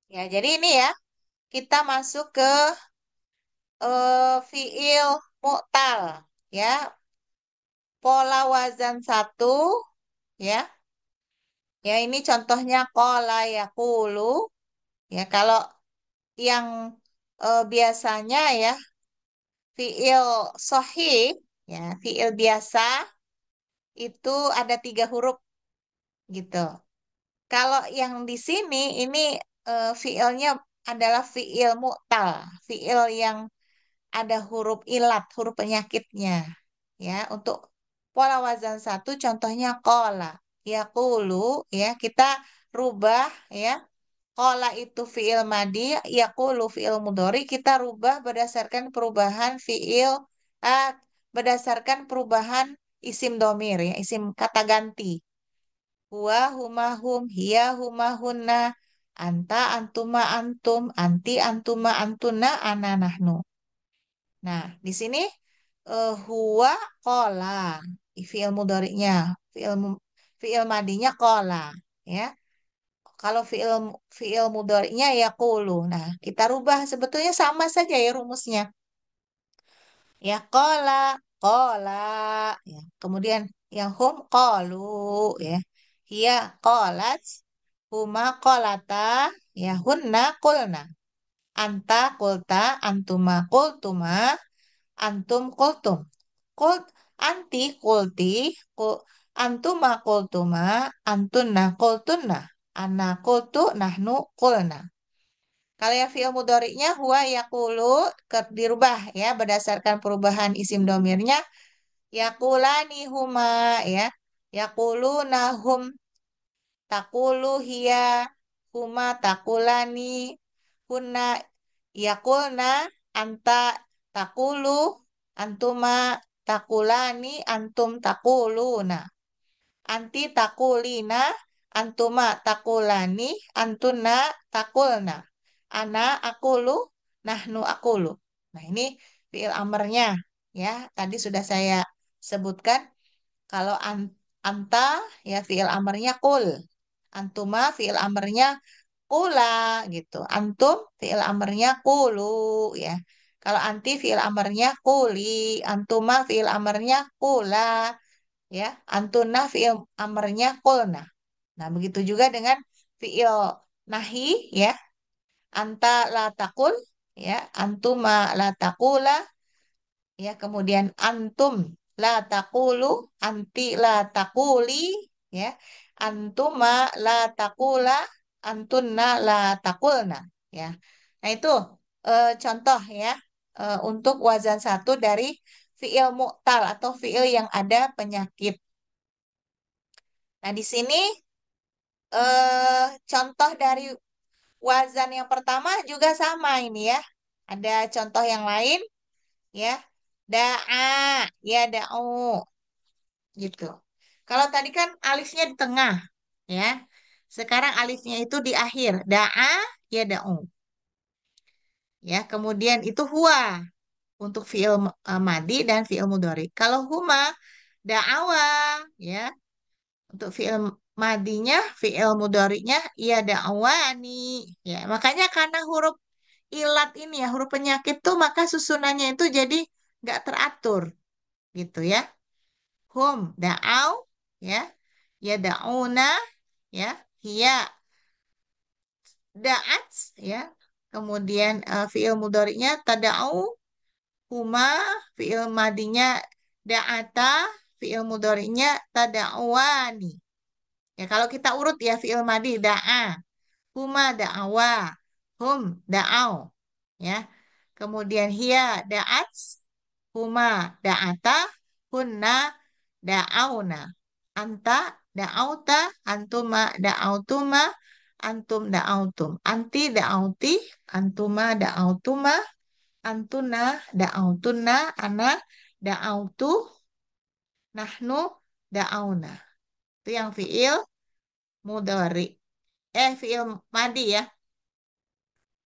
Ya, jadi ini ya, kita masuk ke fiil mu'tal. Ya, pola wazan satu. Ya, ya ini contohnya kola yakulu. Ya, kalau yang biasanya ya, fiil sohih, ya, fiil biasa itu ada 3 huruf gitu. Kalau yang di sini ini fiilnya adalah fiil mu'tal, fiil yang ada huruf ilat, huruf penyakitnya. Ya, untuk pola wazan satu contohnya kola, yakulu, ya kita rubah ya. Kola itu fiil madi, yakulu fiil mudhari, kita rubah berdasarkan perubahan fiil, ah, berdasarkan perubahan isim domir ya, isim kata ganti. Huwa huma hum, hiya huma hunna, anta antuma antum, anti antuma antuna, ana nahnu. Nah, di sini huwa kola, fiil mudhari'nya, fiil madinya kola, ya. Kalau fiil mudhari'nya ya kulu. Nah, kita rubah sebetulnya sama saja ya rumusnya. Ya kola, ya. Kemudian yang hum kolu, ya. Hiya kolat, huma kolata, ya hunna kulna. Anta kulta, antuma kultuma, antum kultum. Kult, anti kulti, antuma kultuma, antunna kultunna. Ana kultu, nahnu kulna. Kalau yang fi'il mudhari'nya huwa yaqulu dirubah ya berdasarkan perubahan isim domirnya. Yaqulani huma ya. Yaquluna hum, taqulu hiya, huma taqulani, hunna yaqulna, anta taqulu, antuma taqulani, antum taquluna. Anti takulina, antuma takulani, antuna takulna. Ana akulu, nahnu akulu. Nah, ini fiil amarnya ya. Tadi sudah saya sebutkan kalau anta ya fiil amarnya kul. Antuma fiil amarnya kula gitu. Antum fiil amarnya kulu ya. Kalau anti fiil amarnya kuli, antuma fiil amarnya kula ya. Antuna fiil amarnya kulna. Nah, begitu juga dengan fiil nahi ya. Anta la takul ya, antuma la takula ya, kemudian antum la takulu, anti la takuli ya. Antuma la takula, antunna la takulna ya. Nah, itu contoh ya untuk wazan satu dari fiil mu'tal atau fiil yang ada penyakit. Nah, di sini contoh dari wazan yang pertama juga sama ini ya. Ada contoh yang lain ya. Da'a, ya da'u gitu. Kalau tadi kan alifnya di tengah ya. Sekarang alifnya itu di akhir. Da'a, ya da'u. Ya, kemudian itu huwa untuk fiil madi dan fiil mudhari. Kalau huma da'awa ya. Untuk fiil madinya, fiil mudhari'nya ya da'wani. Ya, makanya karena huruf ilat ini ya, huruf penyakit tuh maka susunannya itu jadi nggak teratur gitu ya. Hum da'au ya, ya da'una ya, hiya da'at ya. Kemudian fiil mudhari'nya tada'u, huma fiil madinya da'ata, fiil mudhari'nya tada'wani. Ya kalau kita urut ya fiil madi da'a, huma da'awa, hum da'au ya. Kemudian hiya da'at, huma da'ata, hunna da'auna. Anta da'auta, antuma da'autuma, antum da'autum. Anti da'auti, antuma da'autuma, antuna da'autunna, ana da'autu, nahnu da'auna. Itu yang fiil mudhari. Fiil madi ya.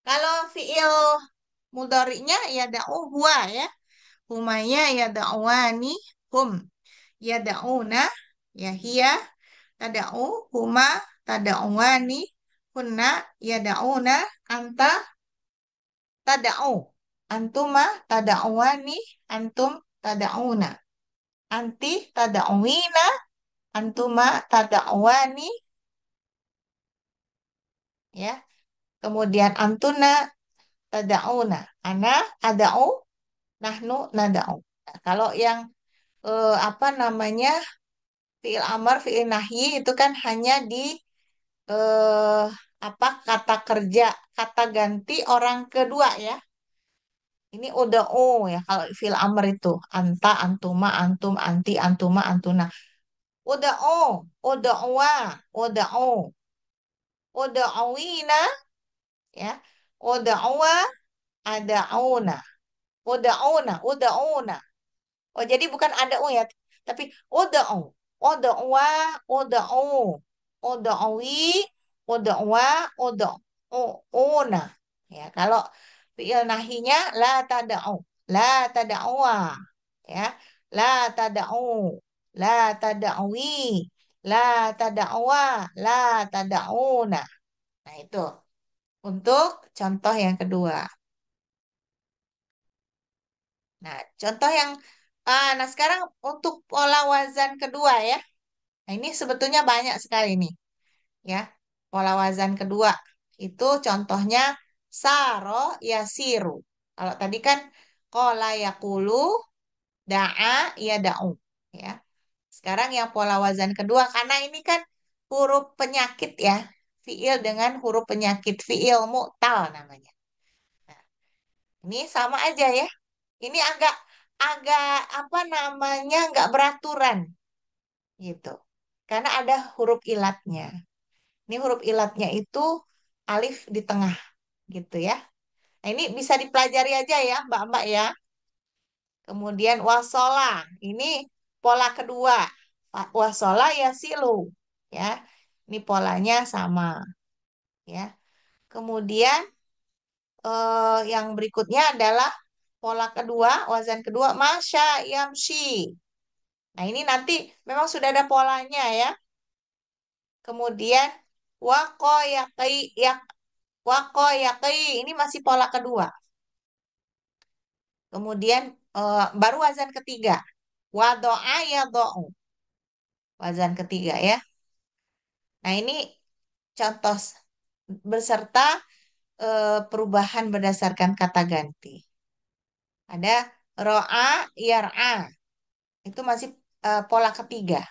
Kalau fiil mudhari'nya ya da'u huwa ya. Humaya ya da'wani, hum ya da'una, ya hiya tada'u, huma tada'wani, kunna yada'una anta tada'u. Antuma tada'uani, antum tada'una. Anti tada'uina, antuma tada'uani, ya. Kemudian antuna tada'una. Ana ada'u, nahnu nada'u. Nah, kalau yang apa namanya fiil amar, fiil nahyi itu kan hanya di eh, apa kata kerja, kata ganti orang kedua ya. Ini udah ya kalau fil amr itu anta, antuma, antum, anti, antuma, antuna. Udah wa, udah awina ya. Udah wa, ada auna, udah una. Oh jadi bukan ada ya, tapi udah wa, udah awi, udah una. Ya kalau fiil nahinya la tada'wa, ya, la tada'u, la tada'wi, la tada'wa, la tada'una. Nah itu untuk contoh yang kedua. Nah contoh yang nah sekarang untuk pola wazan kedua ya. Nah, ini sebetulnya banyak sekali nih, ya. Pola wazan kedua itu contohnya saro yasiru. Kalau tadi kan kola yakulu, da'a yada'u, ya. Sekarang yang pola wazan kedua karena ini kan huruf penyakit ya. Fiil dengan huruf penyakit, fiil mu'tal namanya. Nah, ini sama aja ya. Ini agak agak apa namanya nggak beraturan gitu. Karena ada huruf ilatnya. Ini huruf ilatnya itu alif di tengah gitu ya. Nah, ini bisa dipelajari aja ya, Mbak-mbak ya. Kemudian wasola, ini pola kedua. Wasola ya silu, ya. Ini polanya sama, ya. Kemudian yang berikutnya adalah pola kedua, wazan kedua, masya yamshi. Nah, ini nanti memang sudah ada polanya ya. Kemudian wako yaki yak wako yaki ini masih pola kedua. Kemudian baru wazan ketiga. Wado'a ya do'u. Wazan ketiga ya. Nah ini contoh beserta perubahan berdasarkan kata ganti. Ada ro'a yar'a. Itu masih pola ketiga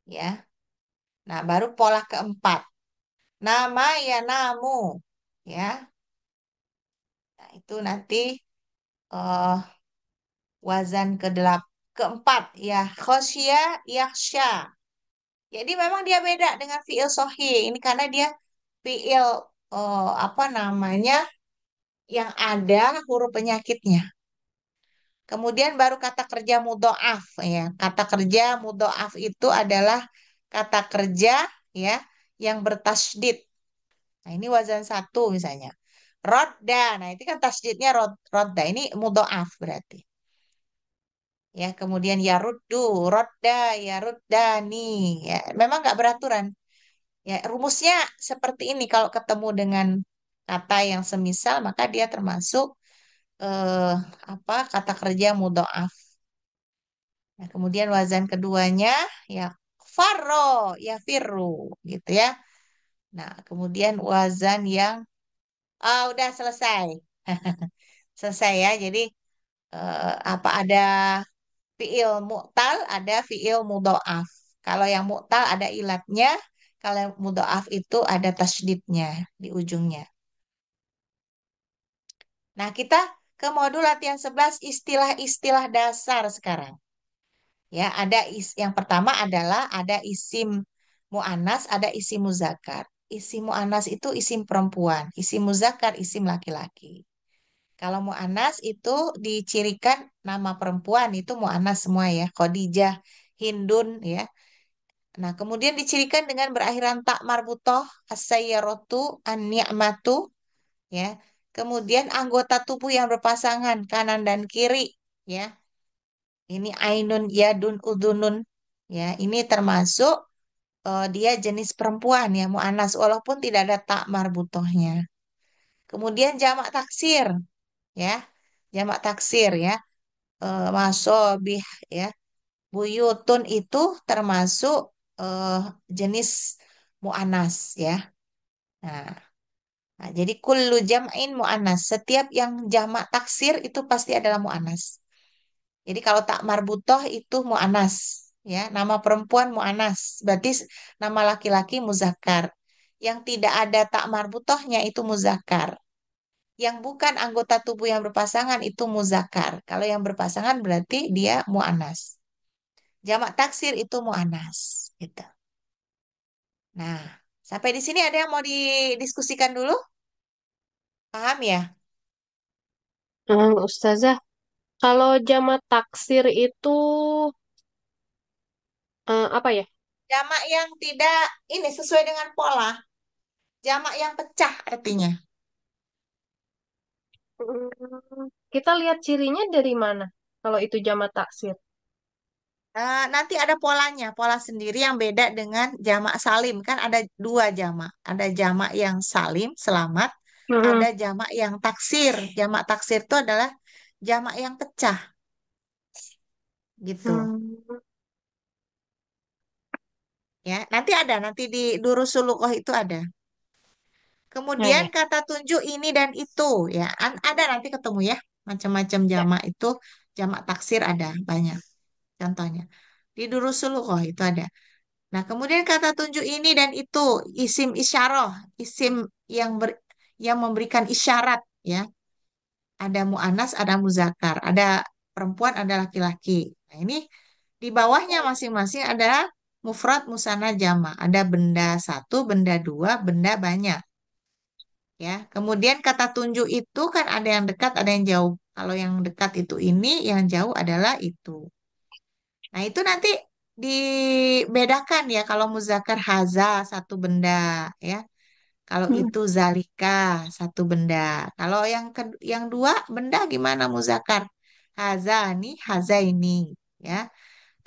ya. Nah baru pola keempat. Nama ya namu ya. Nah itu nanti eh, wazan keempat ya khosya yakhsha. Jadi memang dia beda dengan fiil sohih. Ini karena dia fiil apa namanya yang ada huruf penyakitnya. Kemudian baru kata kerja mudhoaf ya. Kata kerja mudhoaf itu adalah kata kerja ya yang bertasydid. Nah, ini wazan satu misalnya. Rodda. Nah, itu kan tasydidnya rodda. Ini mudhoaf berarti. Ya, kemudian yaruddu, rodda, yaruddani. Ya, memang nggak beraturan. Ya, rumusnya seperti ini. Kalau ketemu dengan kata yang semisal, maka dia termasuk eh, apa kata kerja mudhoaf. Nah, kemudian wazan keduanya ya farro, ya firru, gitu ya. Nah, kemudian wazan yang udah selesai. Selesai ya. Jadi apa ada fiil mu'tal, ada fiil mudhoaf. Kalau yang mu'tal ada ilatnya, kalau yang mudhoaf itu ada tasydidnya di ujungnya. Nah, kita ke modul latihan 11 istilah-istilah dasar sekarang. Ya, ada yang pertama adalah ada isim mu'annas, ada isim muzakkar. Isim mu'annas itu isim perempuan, isim muzakkar isim laki-laki. Kalau mu'annas itu dicirikan nama perempuan itu mu'annas semua ya. Khadijah, Hindun ya. Nah, kemudian dicirikan dengan berakhiran tak marbutoh, as-sayyaratu, an-ni'matu ya. Kemudian anggota tubuh yang berpasangan kanan dan kiri ya. Ini ainun, yadun, udunun ya. Ini termasuk dia jenis perempuan ya, mu'anas walaupun tidak ada tak marbutohnya. Kemudian jamak taksir ya. Jamak taksir ya. Masobih ya. Buyutun itu termasuk eh, jenis mu'anas ya. Nah, jadi kullu jam'in mu'anas. Setiap yang jamak taksir itu pasti adalah mu'anas. Jadi kalau tak marbutoh itu mu'anas, ya, nama perempuan mu'anas, berarti nama laki-laki muzakkar. Yang tidak ada tak marbutohnya itu muzakkar. Yang bukan anggota tubuh yang berpasangan itu muzakkar. Kalau yang berpasangan berarti dia mu'anas. Jamak taksir itu mu'anas, gitu. Nah, sampai di sini ada yang mau didiskusikan dulu? Paham ya? Ustazah, kalau jama taksir itu apa ya? Jamak yang tidak ini sesuai dengan pola, jamak yang pecah artinya. Kita lihat cirinya dari mana? Kalau itu jama taksir. Nanti ada polanya, pola sendiri yang beda dengan jamak salim. Kan ada dua jamak. Ada jamak yang salim, selamat. Ada Mm-mm. jamak yang taksir. Jamak taksir itu adalah jamak yang pecah, gitu. Hmm. Ya, nanti di Durusulukoh itu ada. Nah, Kemudian ya. kata tunjuk ini dan itu, ya, ada nanti ketemu ya. Macam-macam Ya. jamak itu, jamak taksir ada banyak. Contohnya di Durusulukoh itu ada. Nah, kemudian kata tunjuk ini dan itu, isim isyarah, isim yang yang memberikan isyarat ya. Ada mu'anas, ada muzakkar, ada perempuan, ada laki-laki. Nah, ini di bawahnya masing-masing ada mufrad, musanna, jama. Ada benda satu, benda dua, benda banyak ya. Kemudian kata tunjuk itu kan ada yang dekat, ada yang jauh. Kalau yang dekat itu ini, yang jauh adalah itu. Nah, itu nanti dibedakan ya kalau muzakkar haza satu benda ya. Kalau Mm. itu zalika satu benda. Kalau yang dua benda gimana muzakkar? Haza nih, haza ini ya.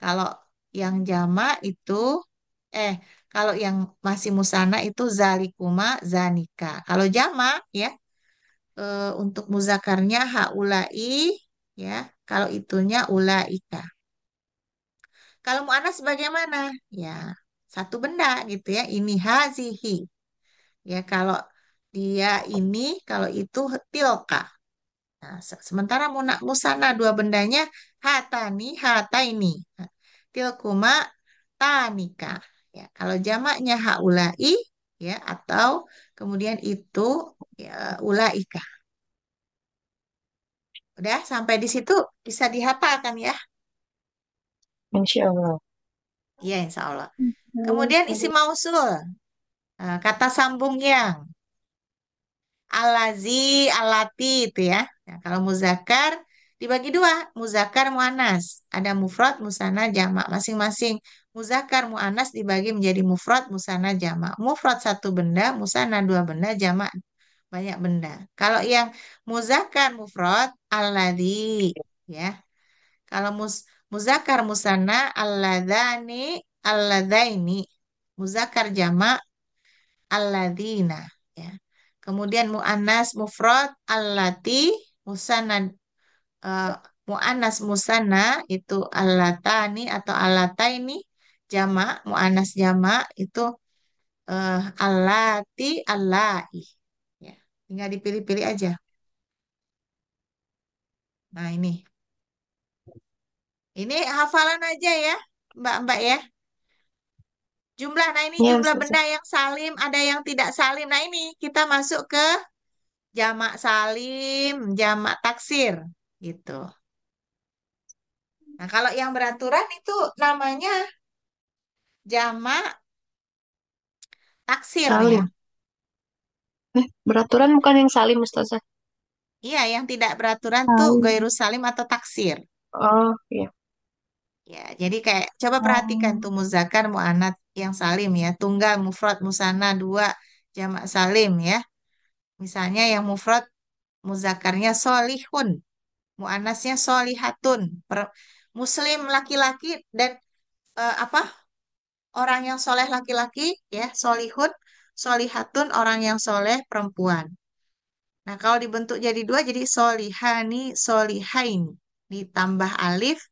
Kalau yang jama itu eh kalau yang masih musana itu zalikuma zanika. Kalau jama ya untuk muzakarnya haulai ya. Kalau itunya ulaika. Kalau mu'anas bagaimana? Ya, satu benda gitu ya. Ini hazihi. Ya, kalau dia ini, kalau itu tilka. Nah, sementara musana dua bendanya hatani, hata ini. Nah, tilkuma tanika. Ya, kalau jamaknya haulai ya atau kemudian itu ya, ulaika. Udah sampai di situ bisa dihafalkan ya. Insya Allah. Iya, insya Allah. Hmm. Kemudian isi mausul. Kata sambung yang alazi, alati itu ya. Nah, kalau muzakkar dibagi dua, muzakkar muannas. Ada mufrad, musanna, jamak masing-masing. Muzakkar muannas dibagi menjadi mufrad, musanna, jamak. Mufrad satu benda, musanna dua benda, jamak banyak benda. Kalau yang muzakkar mufrad alladzi ya. Kalau muzakkar musanna alladzani, alladzaini. Muzakkar jamak alladzina ya. Kemudian muannas mufrad allati, musanna eh, muannas musanna itu allatani atau allataini, jamak muannas jamak itu allati allai ya. Tinggal dipilih-pilih aja. Nah, ini hafalan aja ya, Mbak-mbak ya. Jumlah, nah ini Ya, jumlah Ustazah. benda yang salim, ada yang tidak salim. Nah ini kita masuk ke jamak salim, jamak taksir, gitu. Nah, kalau yang beraturan itu namanya jamak taksir ya. Salim. Beraturan bukan yang salim, Ustazah. Iya, yang tidak beraturan tuh Salim. gairu salim atau taksir. Oh, iya. Ya, jadi kayak coba perhatikan tuh Oh. muzakkar muannats yang salim ya. Tunggal, mufrad, musanna, dua, jamak salim ya. Misalnya yang mufrad muzakkarnya solihun, muannasnya solihatun. Muslim laki-laki dan apa? orang yang soleh laki-laki, ya, solihun, solihatun, orang yang soleh perempuan. Nah, kalau dibentuk jadi dua, jadi solihani, solihaini. Ditambah alif,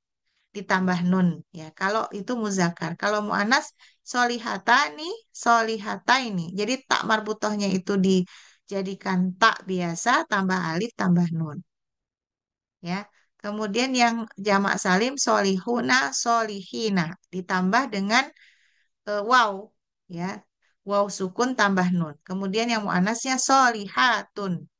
ditambah nun. Ya, kalau itu muzakkar. Kalau muannas, solihatani, solihataini. Jadi tak marbutohnya itu dijadikan tak biasa, tambah alif, tambah nun. Ya. Kemudian yang jamak salim, solihuna, solihina. Ditambah dengan waw. Ya. Waw sukun tambah nun. Kemudian yang muannasnya solihatun.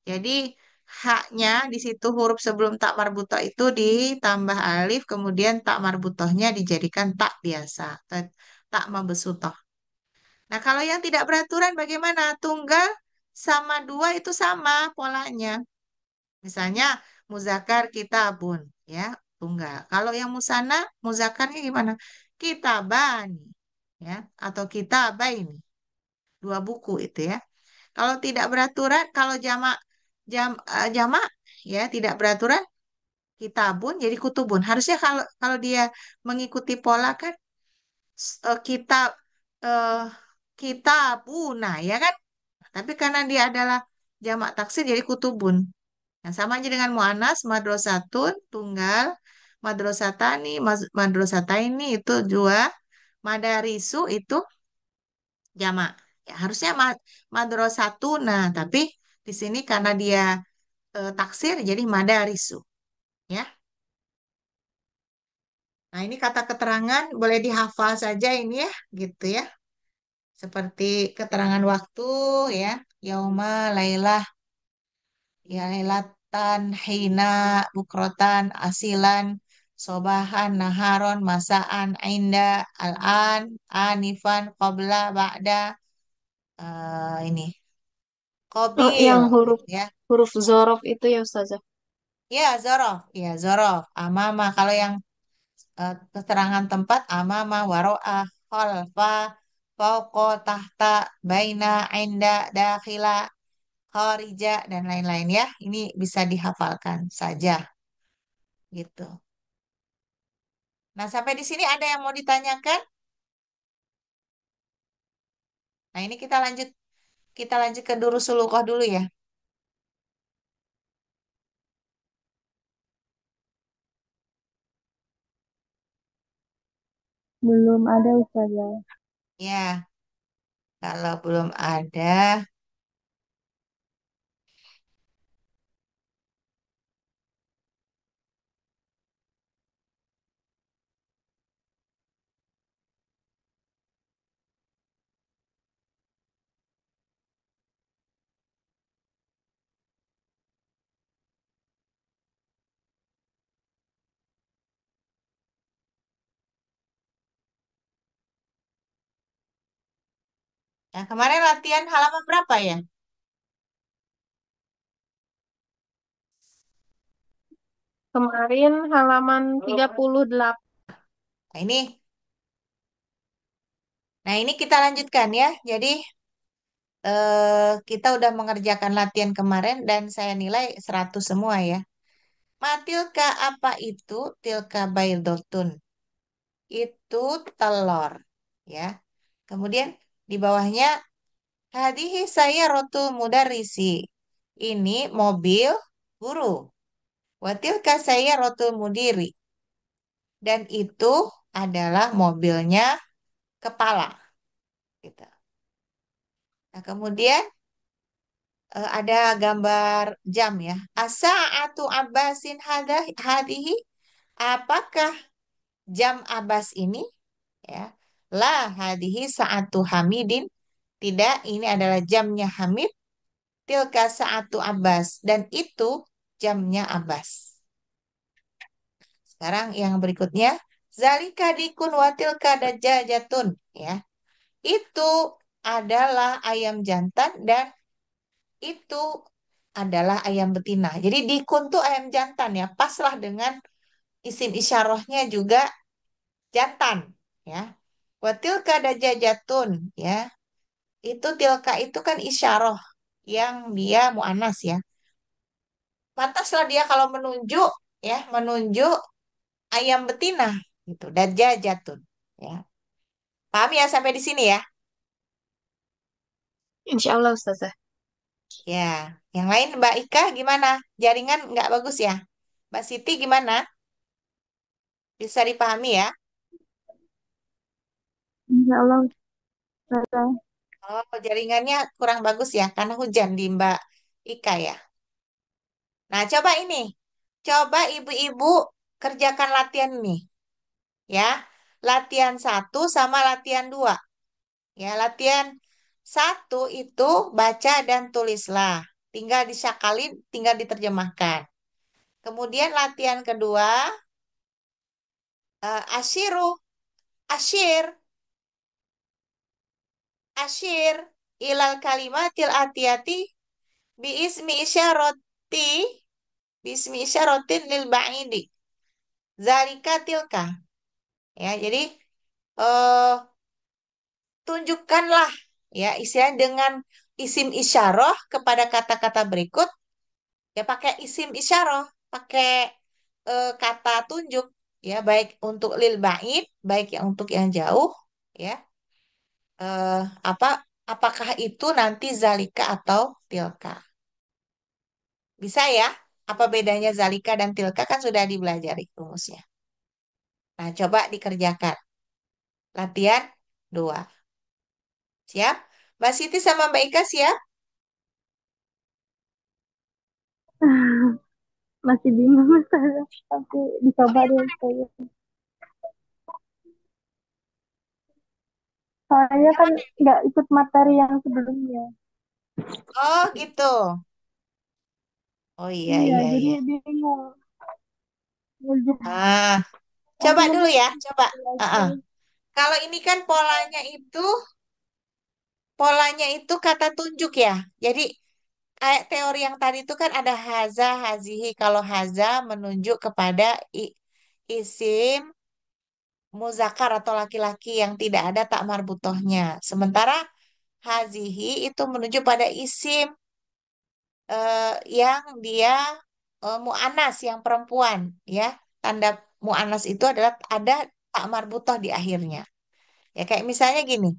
Jadi haknya di situ huruf sebelum tak marbutoh itu ditambah alif, kemudian tak marbutohnya dijadikan tak biasa, tak mabesutoh. Nah, kalau yang tidak beraturan bagaimana? Tunggal sama dua itu sama polanya. Misalnya muzakar kitabun, ya, tunggal. Kalau yang musana, muzakarnya gimana? Kitabani, ya, atau kitabaini, dua buku itu ya. Kalau tidak beraturan, kalau jamak ya tidak beraturan, kitabun jadi kutubun. Harusnya kalau kalau dia mengikuti pola kan kitab eh, kitabuna ya kan. Tapi karena dia adalah jamak taksir jadi kutubun. Nah, sama aja dengan muannas, madrosatun tunggal, madrosatani, madrosataini itu dua, madarisu itu jamak. Ya, harusnya madrosatuna, tapi di sini karena dia taksir jadi madarisu ya. Nah, ini kata keterangan boleh dihafal saja ini ya, gitu ya. Seperti keterangan waktu ya, yauma, lailah, ya lailatan, hina, bukrotan, asilan, sobahan, naharon, masaan, ainda, al-an, anifan, qabla, ba'da, ini, Oh, qabil, yang huruf gitu ya. huruf zorof itu ya Ustazah. Ya, zorof, amama. Kalau yang keterangan tempat amama, waro'a, khalfa, fauqa, tahta, baina, inda, dakhila, kharija, dan lain-lain ya. Ini bisa dihafalkan saja gitu. Nah, sampai di sini ada yang mau ditanyakan? Nah, ini kita lanjut ke Durusulukoh dulu ya. Belum ada Ustazah. Ya, kalau belum ada, yang kemarin latihan halaman berapa ya? Kemarin halaman 38. Nah, ini kita lanjutkan ya. Jadi kita udah mengerjakan latihan kemarin dan saya nilai 100 semua ya. Matilka apa itu? Tilka baydotun. Itu telur. Ya. Kemudian di bawahnya hadihi saya rotul mudarisi. Ini mobil guru. Watilka saya rotul mudiri. Dan itu adalah mobilnya kepala. Gitu. Nah, kemudian ada gambar jam ya. Asa'atu Abbasin hadihi. Apakah jam Abbas ini ya? La hadihi sa'atu Hamidin. Tidak, ini adalah jamnya Hamid. Tilka sa'atu Abbas dan itu jamnya Abbas. Sekarang yang berikutnya, zalika dikun wa tilka dajajatun ya. Itu adalah ayam jantan dan itu adalah ayam betina. Jadi dikun tuh ayam jantan ya, paslah dengan isim isyarahnya juga jantan ya. Wa tilka dajajatun ya. Itu tilka itu kan isyarah yang dia mu'anas ya. Pantaslah dia kalau menunjuk ya, menunjuk ayam betina gitu, dajajatun ya. Paham ya sampai di sini ya? Insya Allah Ustazah. Ya, yang lain Mbak Ika gimana? Jaringan nggak bagus ya? Mbak Siti gimana? Bisa dipahami ya? Insya Allah Ustazah. Oh, jaringannya kurang bagus ya, karena hujan di Mbak Ika ya. Nah, coba ini. Coba ibu-ibu kerjakan latihan ini. Ya, latihan satu sama latihan dua. Ya, latihan satu itu baca dan tulislah. Tinggal disakalin, tinggal diterjemahkan. Kemudian latihan kedua, asyiru, asyir, asyir, ilal kalimatil atiyati, biismi isyarati, biismi isyaratin lil ba'idi. Zalika tilka. Ya, jadi eh tunjukkanlah ya istilah dengan isim isyarah kepada kata-kata berikut ya pakai isim isyarah, pakai kata tunjuk ya baik untuk lil ba'id, baik yang untuk yang jauh ya. Eh apa apakah itu nanti zalika atau tilka? Bisa ya? Apa bedanya zalika dan tilka kan sudah dipelajari rumusnya. Nah, coba dikerjakan. Latihan 2. Siap? Mbak Siti sama Mbak Ika siap? Masih bingung Ustazah. Tapi Oh, dicoba iya, deh mana? Ustazah. Soalnya Yang kan mana? nggak ikut materi yang sebelumnya. Oh, gitu. Oh, iya, Iya, iya, jadi iya. bingung. Ngerjain. Ah, coba Nanti dulu mungkin ya, coba. nanti Ah, aja. ah. Kalau ini kan polanya itu kata tunjuk ya. Jadi kayak teori yang tadi itu kan ada haza, hazihi. Kalau haza menunjuk kepada isim muzakar atau laki-laki yang tidak ada tak marbutohnya. Sementara hazihi itu menuju pada isim yang dia mu'anas yang perempuan ya. Tanda mu'anas itu adalah ada tak marbutoh di akhirnya. Ya kayak misalnya gini,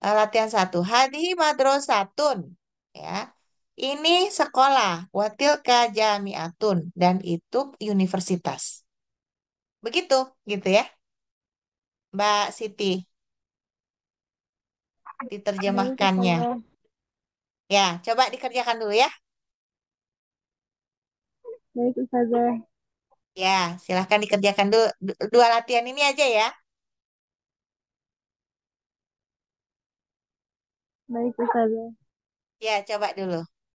latihan satu, hadhihi madrasatun ya. Ini sekolah, watilka jami'atun dan itu universitas. Begitu gitu ya, Mbak Siti Baik diterjemahkannya. Ustazah. Ya, coba dikerjakan dulu ya. Baik Ustazah. Ya, silahkan dikerjakan dulu. Dua latihan ini aja ya. Baik Ustazah. Ya, coba dulu.